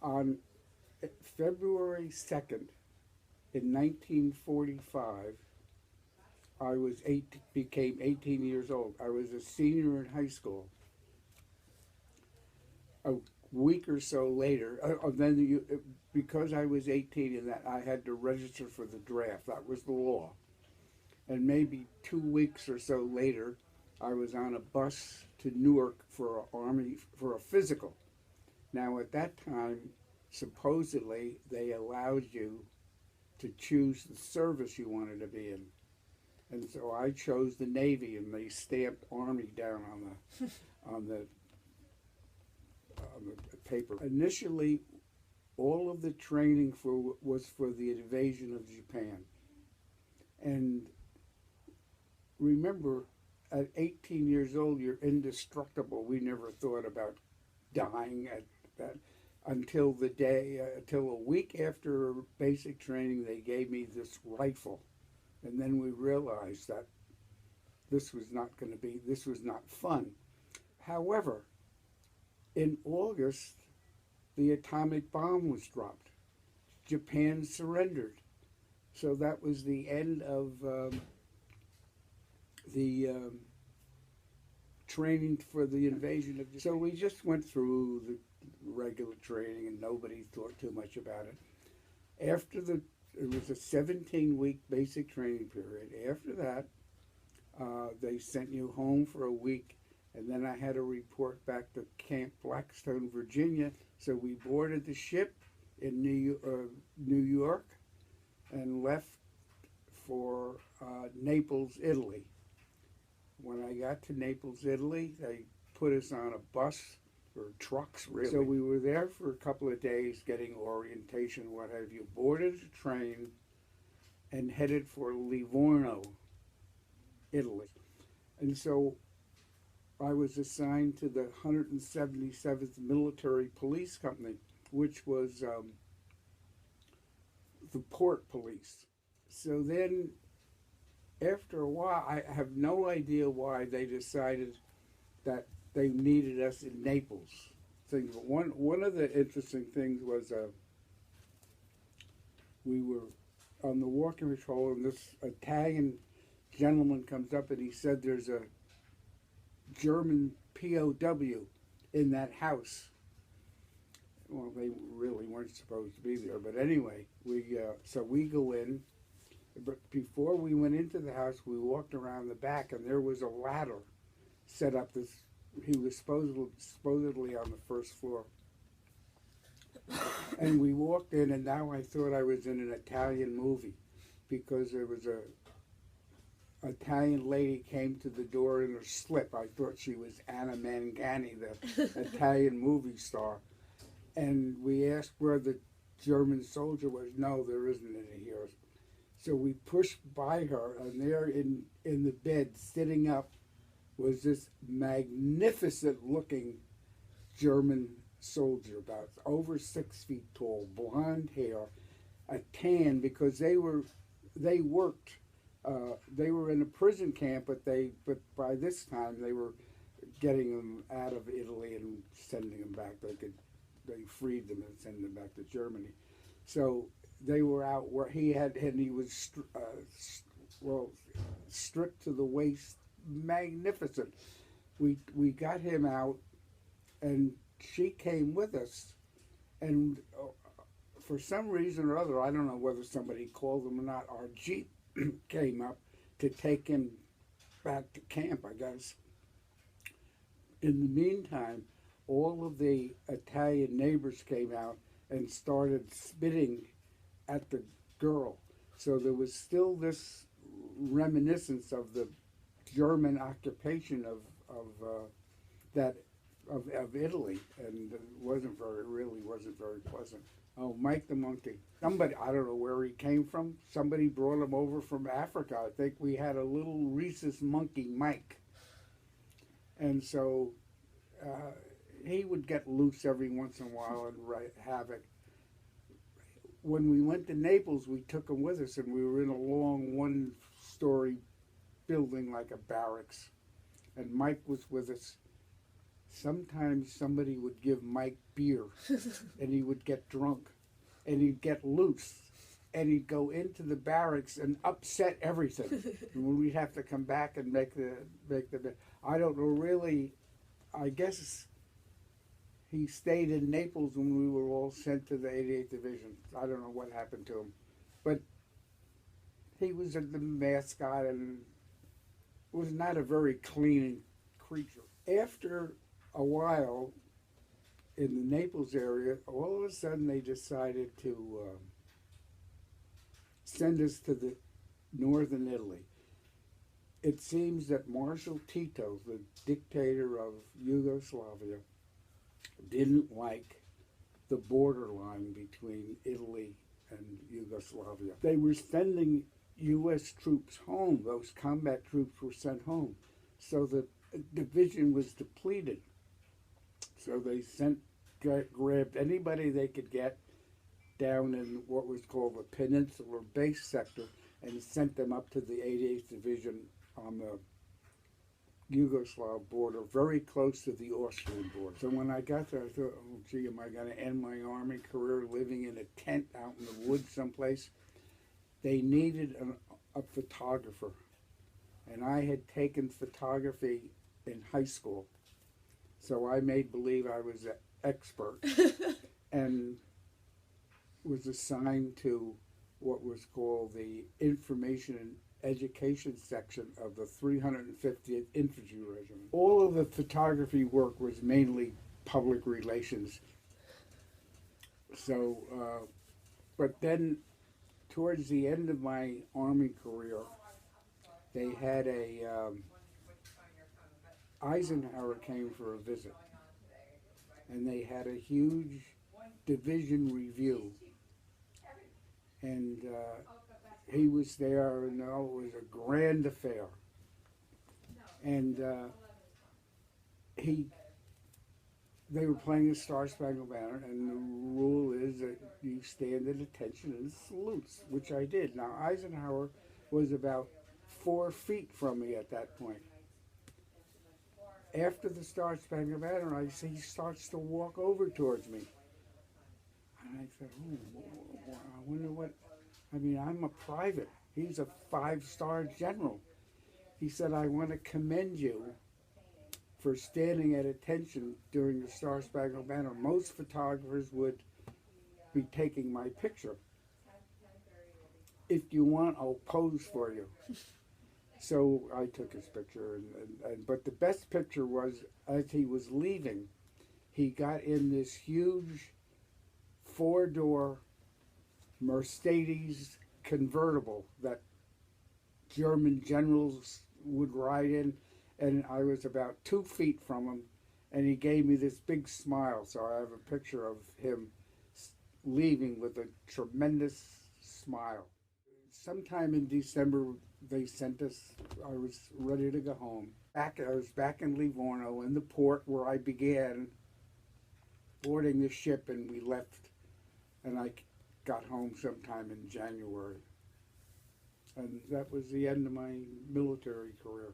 On February 2nd, in 1945, became 18 years old. I was a senior in high school. A week or so later, because I was 18 and that I had to register for the draft. That was the law. And maybe 2 weeks or so later, I was on a bus to Newark for a physical. Now at that time, supposedly they allowed you to choose the service you wanted to be in. And so I chose the Navy, and they stamped Army down on the on the paper. Initially, all of the training was for the invasion of Japan. And remember, at 18 years old, you're indestructible. We never thought about dying at that until a week after basic training, they gave me this rifle. And then we realized that this was not fun. However, in August, the atomic bomb was dropped. Japan surrendered. So that was the end of the training for the invasion of Japan. So we just went through the regular training and nobody thought too much about it. It was a 17-week basic training period. After that, they sent you home for a week, and then I had to report back to Camp Blackstone, Virginia. So we boarded the ship in New York and left for Naples, Italy. When I got to Naples, Italy, they put us on a bus or trucks, really. So we were there for a couple of days getting orientation, what have you. Boarded a train and headed for Livorno, Italy. And so I was assigned to the 177th Military Police Company, which was the port police. So then, after a while, I have no idea why they decided that they needed us in Naples. But one of the interesting things was we were on the walking patrol, and this Italian gentleman comes up and he said there's a German POW in that house. Well, they really weren't supposed to be there, but anyway, so we go in. But before we went into the house, we walked around the back, and there was a ladder set up. He was supposedly on the first floor. And we walked in, and now I thought I was in an Italian movie, because there was a Italian lady came to the door in her slip. I thought she was Anna Mangani, the Italian movie star. And we asked where the German soldier was. No, there isn't any here. So we pushed by her, and there in the bed, sitting up, was this magnificent-looking German soldier, about over 6 feet tall, blonde hair, a tan, because they were in a prison camp, but by this time they were getting them out of Italy and sending them back. They freed them and sent them back to Germany. So they were out where he was stripped to the waist, magnificent. We got him out, and she came with us, and for some reason or other, I don't know whether somebody called them or not, our Jeep came up to take him back to camp, I guess. In the meantime, all of the Italian neighbors came out and started spitting at the girl. So there was still this reminiscence of the German occupation of Italy, and it really wasn't very pleasant. Oh, Mike the monkey. Somebody, I don't know where he came from. Somebody brought him over from Africa. I think we had a little rhesus monkey, Mike. And so he would get loose every once in a while and wreak havoc. When we went to Naples, we took him with us, and we were in a long one-story building like a barracks. And Mike was with us. sometimes somebody would give Mike beer and he would get drunk and he'd get loose and he'd go into the barracks and upset everything. And we'd have to come back and make the I don't know really. I guess he stayed in Naples when we were all sent to the 88th Division. I don't know what happened to him, but he was the mascot and was not a very clean creature. After a while, in the Naples area, all of a sudden they decided to send us to the northern Italy. It seems that Marshal Tito, the dictator of Yugoslavia, didn't like the borderline between Italy and Yugoslavia. They were sending U.S. troops home. Those combat troops were sent home. So the division was depleted. So they grabbed anybody they could get down in what was called the Peninsular Base Sector and sent them up to the 88th Division on the Yugoslav border, very close to the Austrian border. So when I got there, I thought, oh, gee, am I going to end my Army career living in a tent out in the woods someplace? They needed a photographer. And I had taken photography in high school. So I made believe I was an expert and was assigned to what was called the Information and Education section of the 350th Infantry Regiment. All of the photography work was mainly public relations. So, but then towards the end of my Army career, they had Eisenhower came for a visit, and they had a huge division review, and he was there, and it was a grand affair. And they were playing the Star Spangled Banner, and the rule is that you stand at attention and salutes, which I did. Now, Eisenhower was about 4 feet from me at that point. After the Star Spangled Banner, I see he starts to walk over towards me. And I said, oh, I wonder what, I mean, I'm a private. He's a 5-star general. He said, I want to commend you for standing at attention during the Star Spangled Banner. Most photographers would be taking my picture. If you want, I'll pose for you. So I took his picture, but the best picture was as he was leaving, he got in this huge 4-door Mercedes convertible that German generals would ride in, and I was about 2 feet from him, and he gave me this big smile. So I have a picture of him leaving with a tremendous smile. Sometime in December, they sent us, I was ready to go home. I was back in Livorno in the port where I began boarding the ship, and we left, and I got home sometime in January. And that was the end of my military career.